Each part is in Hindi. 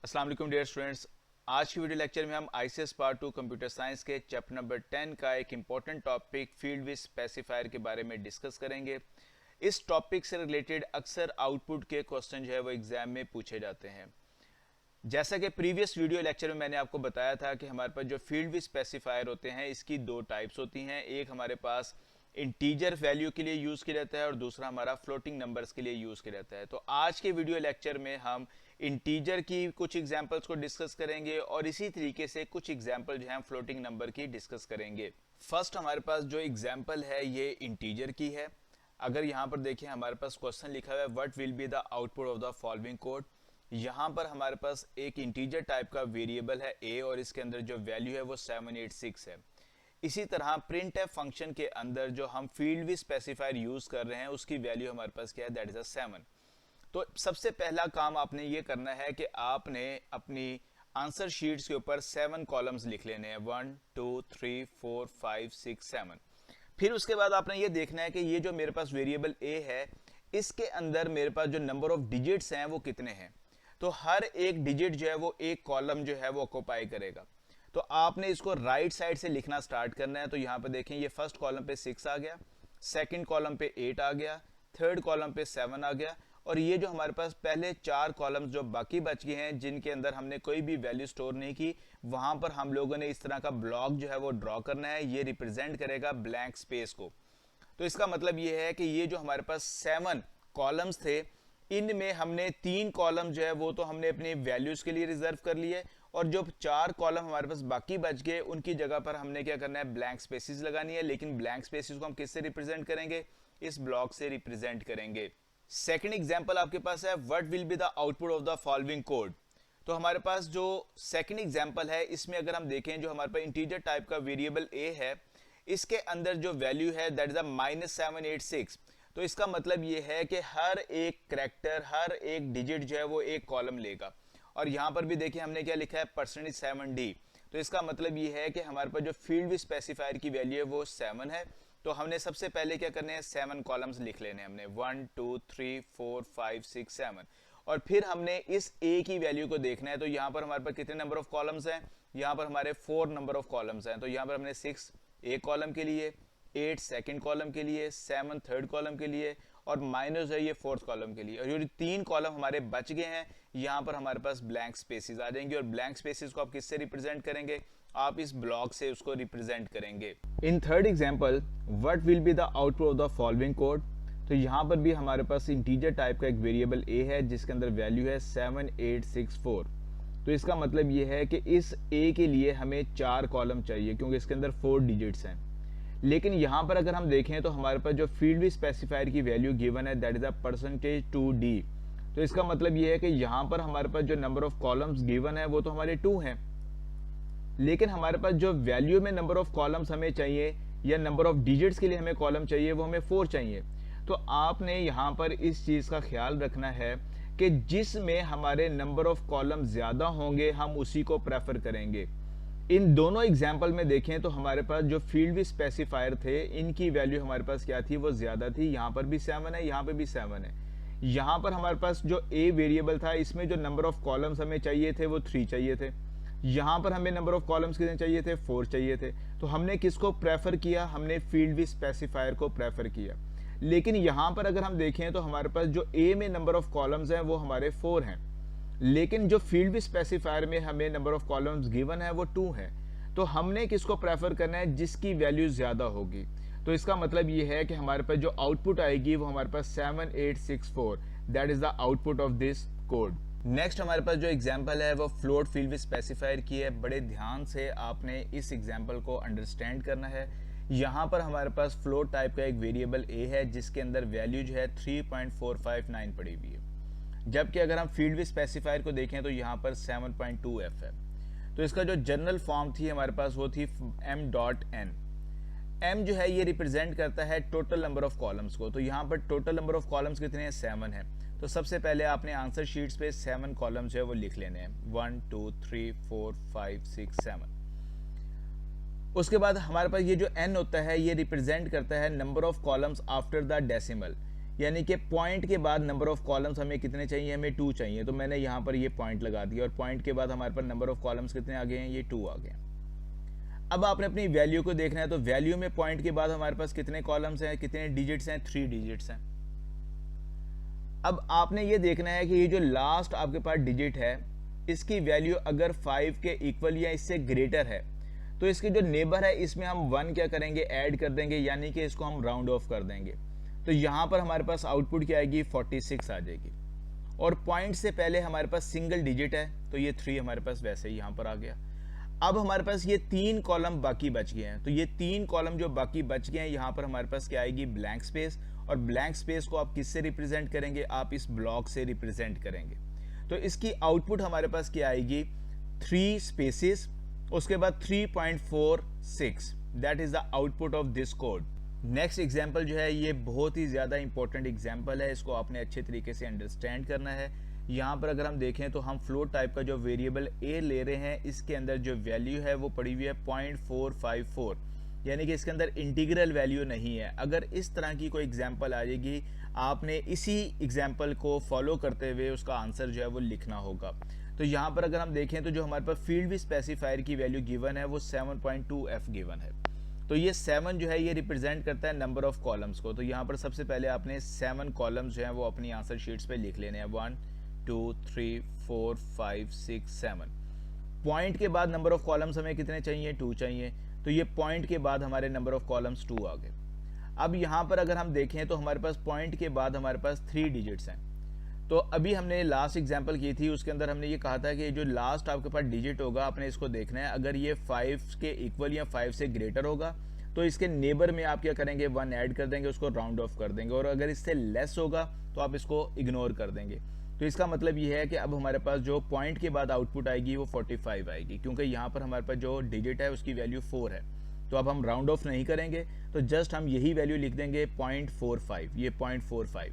अस्सलाम वालेकुम डियर स्टूडेंट्स। आज की वीडियो लेक्चर में हम आईसीएस पार्ट 2 कंप्यूटर साइंस के चैप्टर नंबर 10 का एक important topic field with specifier के बारे में डिस्कस करेंगे। इस टॉपिक से रिलेटेड अक्सर आउटपुट के क्वेश्चन जो है वो एग्जाम में पूछे जाते हैं। जैसा कि प्रीवियस वीडियो लेक्चर में मैंने आपको बताया था कि हमारे पास जो फील्ड विद स्पेसिफायर होते हैं इसकी दो टाइप्स होती हैं। एक हमारे पास इंटीजर वैल्यू के लिए यूज किया जाता है और दूसरा हमारा फ्लोटिंग नंबर्स के लिए यूज किया जाता है। तो आज के वीडियो लेक्चर में हम इंटीजर की कुछ एग्जांपल्स को डिस्कस करेंगे और इसी तरीके से कुछ एग्जांपल जो है फ्लोटिंग नंबर की डिस्कस करेंगे। फर्स्ट हमारे पास जो एग्जांपल है ये इंटीजर की है। अगर यहाँ पर देखें हमारे पास क्वेश्चन लिखा हुआ है what will be the output of the following code. यहाँ पर हमारे पास एक इंटीजर टाइप का वेरिएबल है a और इसके अंदर जो वैल्यू है वो 786 है। इसी तरह प्रिंट एफ फंक्शन के अंदर जो हम फील्ड विद स्पेसिफायर यूज कर रहे हैं उसकी वैल्यू हमारे पास क्या है, दैट इज 7। तो सबसे पहला काम आपने ये करना है कि आपने अपनी आंसर शीट्स के ऊपर 7 कॉलम्स लिख लेने हैं, 1 2 3 4 5 6 7। फिर उसके बाद आपने ये देखना है कि ये जो मेरे पास वेरिएबल a है इसके अंदर मेरे पास जो नंबर ऑफ डिजिट्स हैं वो कितने हैं। तो हर एक डिजिट जो है वो एक कॉलम जो है वो ऑक्यूपाई करेगा। तो आपने इसको राइट साइड से लिखना स्टार्ट करना है। तो यहाँ पे देखें ये फर्स्ट कॉलम पे 6 आ गया, सेकंड कॉलम पे 8 आ गया, थर्ड कॉलम पे 7 आ गया और ये जो हमारे पास पहले 4 कॉलम्स जो बाकी बच गए हैं जिनके अंदर हमने कोई भी वैल्यू स्टोर नहीं की, वहां पर हम लोगों ने इस तरह का ब्लॉक जो है वो ड्रॉ करना है। ये रिप्रेजेंट करेगा ब्लैंक स्पेस को। तो इसका मतलब ये है कि ये जो हमारे पास 7 कॉलम्स थे इनमें हमने 3 कॉलम जो है वो तो हमने अपनी वैल्यूज के लिए रिजर्व कर लिए और जो 4 कॉलम हमारे पास बाकी बच गए उनकी जगह पर हमने क्या करना है, ब्लैंक स्पेसेस लगानी है। लेकिन ब्लैंक स्पेसेस को हम किससे रिप्रेजेंट करेंगे, इस ब्लॉक से रिप्रेजेंट करेंगे। सेकंड एग्जांपल आपके पास है what will be the output of the following code. तो हमारे पास जो सेकंड एग्जांपल है इसमें अगर हम देखें जो हमारे पास इंटीजर टाइप का वेरिएबल a है इसके अंदर जो वैल्यू है दैट इज -786। तो इसका मतलब ये है कि हर एक करैक्टर हर एक डिजिट जो है वो एक कॉलम लेगा। और यहाँ पर भी देखिए हमने क्या लिखा है %7d। तो इसका मतलब ये है कि हमारे पास जो फील्ड विद स्पेसिफायर की वैल्यू है वो 7 है। तो हमने सबसे पहले क्या करने हैं, 7 कॉलम्स लिख लेने हैं हमने, 1 2 3 4 5 6 7। और फिर हमने इस a की वैल्यू को देखना है। तो यहाँ पर हमारे पास कितने नंबर ऑफ कॉलम्स हैं, यहाँ पर हमारे 4 नंबर ऑफ कॉलम्स हैं। तो यहाँ पर हमने 6 एक कॉलम के लिए, 8 सेकंड कॉलम के लिए, 7 थर्ड कॉलम के लिए और माइनस है ये फोर्थ कॉलम के लिए। और ये 3 कॉलम हमारे बच गए हैं, यहाँ पर हमारे पास ब्लैंक स्पेसेस आ जाएंगे। और ब्लैंक स्पेसेस को आप किससे रिप्रेजेंट करेंगे, आप इस ब्लॉक से उसको रिप्रेजेंट करेंगे। In third example what will be the output of the following code. तो यहाँ पर भी हमारे पास इंटीजर टाइप का एक वेरिएबल a है जिसके अंदर वैल्यू है 7864। तो इसका मतलब ये है कि इस a के लिए हमें 4 कॉलम चाहिए क्योंकि इसके अंदर 4 डिजिट्स हैं। लेकिन यहाँ पर अगर हम देखें तो हमारे पास जो फील्ड विद स्पेसिफायर की वैल्यू गिवन है दैट इज %2d। तो इसका मतलब ये है कि यहाँ पर हमारे पास जो नंबर ऑफ कॉलम्स गिवन है वो तो हमारे 2 हैं, लेकिन हमारे पास जो वैल्यू में नंबर ऑफ कॉलम्स हमें चाहिए या नंबर ऑफ डिजिट्स के लिए हमें कॉलम चाहिए वो हमें 4 चाहिए। तो आपने यहाँ पर इस चीज का ख्याल रखना है कि जिसमें हमारे नंबर ऑफ कॉलम ज्यादा होंगे हम उसी को प्रेफर करेंगे। इन दोनों एग्जाम्पल में देखें तो हमारे पास जो फील्ड विद स्पेसिफायर थे इनकी वैल्यू हमारे पास क्या थी, वो ज्यादा थी। यहाँ पर भी 7 है, यहाँ पे भी 7 है। यहाँ पर हमारे पास जो a वेरिएबल था इसमें जो नंबर ऑफ कॉलम्स हमें चाहिए थे वो 3 चाहिए थे। यहाँ पर हमें नंबर ऑफ कॉलम्स कितने चाहिए थे, 4 चाहिए थे। तो हमने किसको प्रेफर किया, हमने फील्ड विद स्पेसिफायर को प्रेफर किया। लेकिन यहाँ पर अगर हम देखें तो हमारे पास जो a में नंबर ऑफ कॉलम्स हैं वो हमारे 4 हैं, लेकिन जो फील्ड विद स्पेसिफायर में हमें नंबर ऑफ कॉलम्स गिवन है वो 2 है। तो हमने किसको प्रेफर करना है, जिसकी वैल्यू ज्यादा होगी। तो इसका मतलब ये है कि हमारे पास जो आउटपुट आएगी वो हमारे पास 7864, that is the output of this code. Next हमारे पास जो एग्जांपल है वो फ्लोट फील्ड विद स्पेसिफायर की है। बड़े ध्यान से आपने इस एग्जांपल को अंडरस्टैंड करना है। यहाँ पर हमारे पास फ्लोट टाइप का एक वेरिएबल a है जिसके अंदर वैल्यू जो है 3.459 पड़ी हुई है, जबकि अगर हम फील्ड विद स्पेसिफायर को देखें तो यहाँ पर 7.2f है। तो इसका जो जनरल फॉर्म थी हमारे पास वो थी m.n। m जो है ये रिप्रेजेंट करता है टोटल नंबर ऑफ कॉलम्स को। तो यहाँ पर टोटल नंबर ऑफ कॉलम्स कितने हैं, 7 है। तो सबसे पहले आपने आंसर शीट्स पे 7 कॉलम्स जो है वो लिख लेने हैं, 1 2 3 4 5 6 7। उसके बाद हमारे पास ये जो n होता है ये रिप्रेजेंट करता है number of columns after the decimal. यानी कि पॉइंट के बाद नंबर ऑफ कॉलम्स हमें कितने चाहिए, हमें 2 चाहिए। तो मैंने यहाँ पर ये पॉइंट लगा दिया और पॉइंट के बाद हमारे पास नंबर ऑफ कॉलम्स कितने आ गए हैं, ये 2 आ गए। अब आपने अपनी वैल्यू को देखना है, तो वैल्यू में पॉइंट के बाद हमारे पास कितने कॉलम्स हैं, कितने डिजिट्स हैं, 3 डिजिट्स हैं। अब आपने ये देखना है कि ये जो लास्ट आपके पास डिजिट है इसकी वैल्यू अगर 5 के इक्वल या इससे ग्रेटर है तो इसके जो नेबर है इसमें हम 1 क्या करेंगे, ऐड कर देंगे, यानी कि इसको हम राउंड ऑफ कर देंगे। तो यहां पर हमारे पास आउटपुट क्या आएगी, 46 आ जाएगी। और पॉइंट से पहले हमारे पास सिंगल डिजिट है तो ये 3 हमारे पास वैसे ही यहां पर आ गया। अब हमारे पास ये 3 कॉलम बाकी बच गए हैं, तो ये 3 कॉलम जो बाकी बच गए हैं यहां पर हमारे पास क्या आएगी, ब्लैंक स्पेस। और ब्लैंक स्पेस को आप किससे रिप्रेजेंट करेंगे, आप इस ब्लॉक से रिप्रेजेंट करेंगे। तो इसकी आउटपुट हमारे पास क्या आएगी, 3 स्पेसिस, उसके बाद 3.46, that is the output of this code. Next example जो है ये बहुत ही ज्यादा इंपॉर्टेंट एग्जाम्पल है, इसको आपने अच्छे तरीके से अंडरस्टैंड करना है। यहाँ पर अगर हम देखें तो हम फ्लोट टाइप का जो वेरिएबल ए ले रहे हैं, इसके अंदर जो वैल्यू है वो पड़ी हुई है 0.454, यानी कि इसके अंदर इंटीग्रल वैल्यू नहीं है। अगर इस तरह की कोई एग्जाम्पल आ जाएगी, आपने इसी एग्जाम्पल को फॉलो करते हुए उसका आंसर जो है वो लिखना होगा। तो यहाँ पर अगर हम देखें तो जो हमारे पास फील्ड विथ स्पेसिफायर की वैल्यू गिवन है वो 7.2f गिवन है। तो ये 7 जो है ये रिप्रेजेंट करता है नंबर ऑफ कॉलम्स को। तो यहाँ पर सबसे पहले आपने 7 कॉलम्स जो है वो अपनी आंसर शीट्स पे लिख लेने हैं, 1 2 3 4 5 6 7। पॉइंट के बाद नंबर ऑफ कॉलम्स हमें कितने चाहिए, 2 चाहिए। तो ये पॉइंट के बाद हमारे नंबर ऑफ कॉलम्स 2 आ गए। अब यहाँ पर अगर हम देखें तो हमारे पास पॉइंट के बाद हमारे पास 3 डिजिट्स हैं। तो अभी हमने लास्ट एग्जांपल की थी, उसके अंदर हमने ये कहा था कि जो लास्ट आपके पास डिजिट होगा आपने इसको देखना है, अगर ये 5 के इक्वल या 5 से ग्रेटर होगा तो इसके नेबर में आप क्या करेंगे, 1 ऐड कर देंगे, उसको राउंड ऑफ कर देंगे। और अगर इससे लेस होगा तो आप इसको इग्नोर कर देंगे। तो इसका मतलब ये है कि अब हमारे पास जो पॉइंट के बाद आउटपुट आएगी वो 45 आएगी, क्योंकि यहाँ पर हमारे पास जो डिजिट है उसकी वैल्यू 4 है। तो अब हम राउंड ऑफ नहीं करेंगे, तो जस्ट हम यही वैल्यू लिख देंगे 0.45, ये 0.45।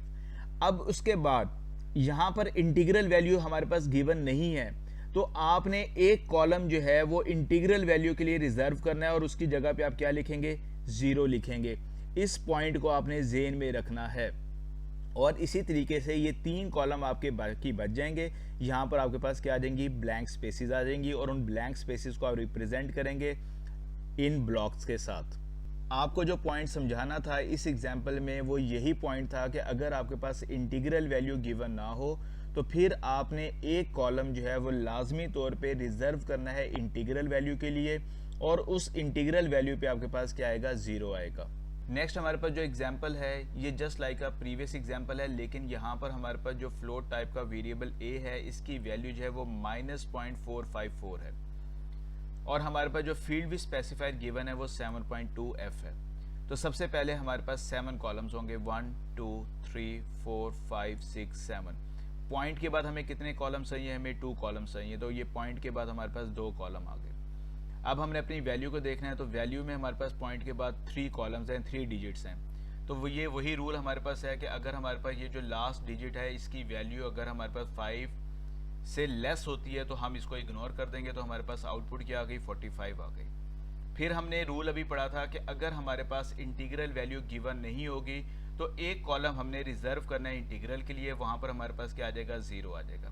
अब उसके बाद यहाँ पर इंटीग्रल वैल्यू हमारे पास गिवन नहीं है, तो आपने एक कॉलम जो है वो इंटीग्रल वैल्यू के लिए रिजर्व करना है और उसकी जगह पे आप क्या लिखेंगे, 0 लिखेंगे। इस पॉइंट को आपने ज़हन में रखना है। और इसी तरीके से ये 3 कॉलम आपके बाकी बच जाएंगे। यहाँ पर आपके पास क्या आ जाएंगी, ब्लैंक स्पेसिस आ जाएंगी, और उन ब्लैंक स्पेसिस को आप रिप्रेजेंट करेंगे इन ब्लॉक्स के साथ। आपको जो पॉइंट समझाना था इस एग्जाम्पल में वो यही पॉइंट था कि अगर आपके पास इंटीग्रल वैल्यू गिवन ना हो तो फिर आपने एक कॉलम जो है वो लाजमी तौर पे रिजर्व करना है इंटीग्रल वैल्यू के लिए, और उस इंटीग्रल वैल्यू पे आपके पास क्या आएगा, 0 आएगा। नेक्स्ट हमारे पास जो एग्जाम्पल है ये just like a previous example है, लेकिन यहाँ पर हमारे पास जो फ्लोट टाइप का वेरिएबल ए है इसकी वैल्यू जो है वो -0.454 है, और हमारे पास जो फील्ड भी स्पेसिफाइड गिवन है वो 7.2f है। तो सबसे पहले हमारे पास 7 कॉलम्स होंगे, 1 2 3 4 5 6 7। पॉइंट के बाद हमें कितने कॉलम्स चाहिए, हमें 2 कॉलम्स चाहिए। तो ये पॉइंट के बाद हमारे पास 2 कॉलम आ गए। अब हमने अपनी वैल्यू को देखना है, तो वैल्यू में हमारे पास पॉइंट के बाद 3 कॉलम्स हैं, 3 डिजिट्स हैं। तो वो ये वही रूल हमारे पास है कि अगर हमारे पास ये जो लास्ट डिजिट है इसकी वैल्यू अगर हमारे पास 5 से लेस होती है तो हम इसको इग्नोर कर देंगे। तो हमारे पास आउटपुट क्या आ गई, 45 आ गई। फिर हमने रूल अभी पढ़ा था कि अगर हमारे पास इंटीग्रल वैल्यू गिवन नहीं होगी तो एक कॉलम हमने रिजर्व करना है इंटीग्रल के लिए, वहां पर हमारे पास क्या आ जाएगा, 0 आ जाएगा।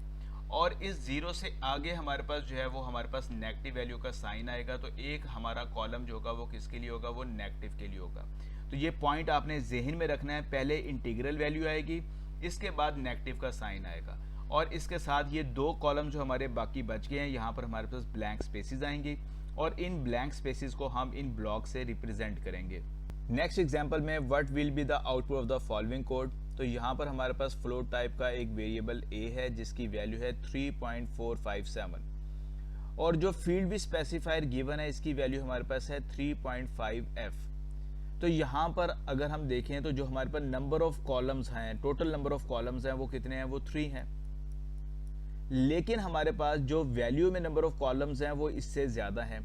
और इस 0 से आगे हमारे पास जो है वो हमारे पास नेगेटिव वैल्यू का साइन आएगा। तो एक हमारा कॉलम जो होगा वो किसके लिए होगा, वो नेगेटिव के लिए होगा। तो ये पॉइंट आपने जहन में रखना है, पहले इंटीग्रल वैल्यू आएगी, इसके बाद नेगेटिव का साइन आएगा, और इसके साथ ये 2 कॉलम जो हमारे बाकी बच गए हैं यहाँ पर हमारे पास ब्लैंक स्पेसिस आएंगी, और इन ब्लैंक स्पेसिस को हम इन ब्लॉक से रिप्रेजेंट करेंगे। नेक्स्ट एग्जांपल में what will be the output of the following code. तो यहाँ पर हमारे पास फ्लोट टाइप का एक वेरिएबल a है जिसकी वैल्यू है 3.457, और जो फील्ड भी स्पेसिफायर गिवन है इसकी वैल्यू हमारे पास है 3.5f। तो यहाँ पर अगर हम देखें तो जो हमारे पास नंबर ऑफ कॉलम्स हैं, टोटल नंबर ऑफ कॉलम्स हैं वो कितने हैं, वो 3 हैं। लेकिन हमारे पास जो वैल्यू में नंबर ऑफ कॉलम्स हैं वो इससे ज्यादा है।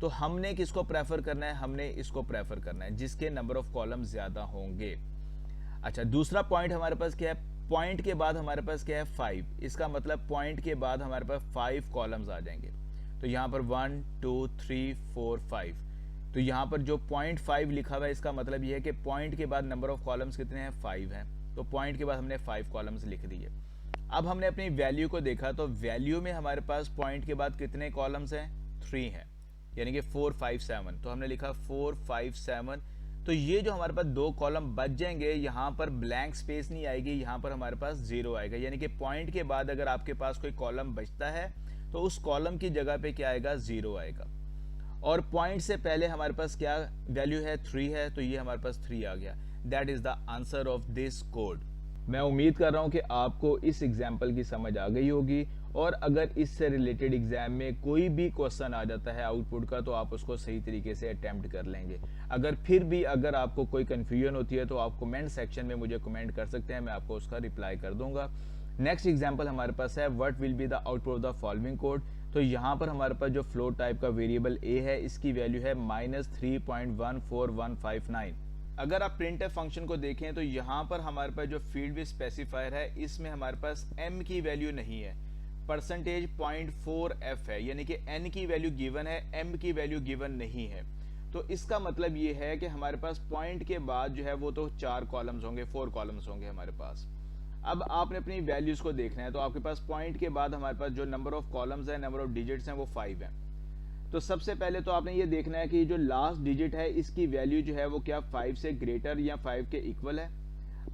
तो हमने किसको प्रेफर करना है, हमने इसको प्रेफर करना है जिसके नंबर ऑफ कॉलम्स ज्यादा होंगे। अच्छा, दूसरा पॉइंट हमारे पास क्या है, पॉइंट के बाद हमारे पास क्या है, 5। इसका मतलब पॉइंट के बाद हमारे पास 5 कॉलम्स आ जाएंगे। तो यहाँ पर 1 2 3 4 5। तो यहाँ पर जो 0.5 लिखा हुआ है इसका मतलब यह है कि पॉइंट के बाद नंबर ऑफ कॉलम्स कितने हैं, 5 हैं। तो पॉइंट के बाद हमने 5 कॉलम्स लिख दिए। अब हमने अपनी वैल्यू को देखा तो वैल्यू में हमारे पास पॉइंट के बाद कितने कॉलम्स हैं, 3 हैं, यानी कि 4 5 7। तो हमने लिखा 4 5 7। तो ये जो हमारे पास 2 कॉलम बच जाएंगे, यहाँ पर ब्लैंक स्पेस नहीं आएगी, यहाँ पर हमारे पास 0 आएगा, यानी कि पॉइंट के बाद अगर आपके पास कोई कॉलम बचता है तो उस कॉलम की जगह पे क्या आएगा, 0 आएगा। और पॉइंट से पहले हमारे पास क्या वैल्यू है, 3 है, तो ये हमारे पास 3 आ गया। That is the answer of this code. मैं उम्मीद कर रहा हूं कि आपको इस एग्जाम्पल की समझ आ गई होगी, और अगर इससे रिलेटेड एग्जाम में कोई भी क्वेश्चन आ जाता है आउटपुट का तो आप उसको सही तरीके से अटेम्प्ट कर लेंगे। अगर फिर भी अगर आपको कोई कंफ्यूजन होती है तो आप कमेंट सेक्शन में मुझे कमेंट कर सकते हैं, मैं आपको उसका रिप्लाई कर दूंगा। नेक्स्ट एग्जाम्पल हमारे पास है what will be the output of the following code. तो यहाँ पर हमारे पास जो फ्लोट टाइप का वेरिएबल a है, इसकी वैल्यू है -3.14159। अगर आप प्रिंटफ फंक्शन को देखें तो यहाँ पर हमारे पास जो फील्ड विथ स्पेसिफायर है, इसमें हमारे पास m की वैल्यू नहीं है, परसेंटेज 0.4f है, यानी कि n की वैल्यू गिवन है, m की वैल्यू गिवन नहीं है। तो इसका मतलब ये है कि हमारे पास पॉइंट के बाद जो है वो तो 4 कॉलम्स होंगे, 4 कॉलम्स होंगे हमारे पास। अब आपने अपनी वैल्यूज को देखना है, तो आपके पास पॉइंट के बाद हमारे पास जो नंबर ऑफ कॉलम्स है, नंबर ऑफ डिजिट्स हैं, वो 5 है। तो सबसे पहले तो आपने ये देखना है कि जो लास्ट डिजिट है इसकी वैल्यू जो है वो क्या 5 से ग्रेटर या 5 के इक्वल है।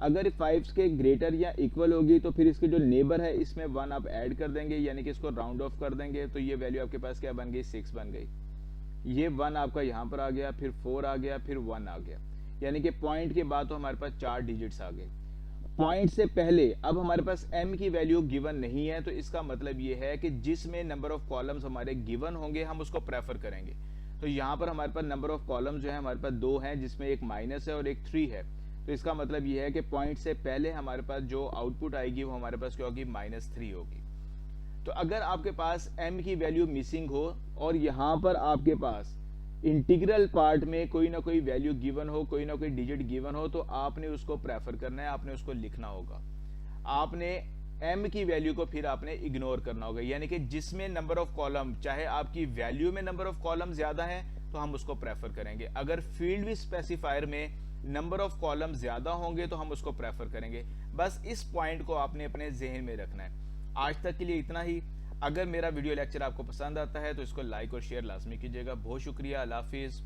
अगर 5 के ग्रेटर या इक्वल होगी तो फिर इसके जो नेबर है इसमें 1 आप ऐड कर देंगे, यानी कि इसको राउंड ऑफ कर देंगे, तो ये वैल्यू आपके पास क्या बन गई, 6 बन गई। ये 1 आपका यहाँ पर आ गया, फिर 4 आ गया, फिर 1 आ गया, यानी कि पॉइंट के बाद तो हमारे पास 4 डिजिट्स आ गए। पॉइंट से पहले अब हमारे पास m की वैल्यू गिवन नहीं है, तो इसका मतलब ये है कि जिसमें नंबर ऑफ कॉलम्स हमारे गिवन होंगे हम उसको प्रेफर करेंगे। तो यहाँ पर हमारे पास नंबर ऑफ कॉलम्स जो है हमारे पास 2 हैं, जिसमें एक माइनस है और एक 3 है। तो इसका मतलब ये है कि पॉइंट से पहले हमारे पास जो आउटपुट आएगी वो हमारे पास क्या होगी, -3 होगी। तो अगर आपके पास m की वैल्यू मिसिंग हो और यहाँ पर आपके पास इंटीग्रल पार्ट में कोई ना कोई वैल्यू गिवन हो, कोई ना कोई डिजिट गिवन हो, तो आपने उसको प्रेफर करना है, आपने उसको लिखना होगा। आपने m की वैल्यू को फिर आपने इग्नोर करना होगा, यानी कि जिसमें नंबर ऑफ कॉलम, चाहे आपकी वैल्यू में नंबर ऑफ कॉलम ज्यादा है तो हम उसको प्रेफर करेंगे। अगर फील्ड विथ स्पेसिफायर में नंबर ऑफ कॉलम ज्यादा होंगे तो हम उसको प्रेफर करेंगे। बस इस पॉइंट को आपने अपने जहन में रखना है। आज तक के लिए इतना ही। अगर मेरा वीडियो लेक्चर आपको पसंद आता है तो इसको लाइक और शेयर लाजमी कीजिएगा। बहुत शुक्रिया। अल्लाह हाफिज़।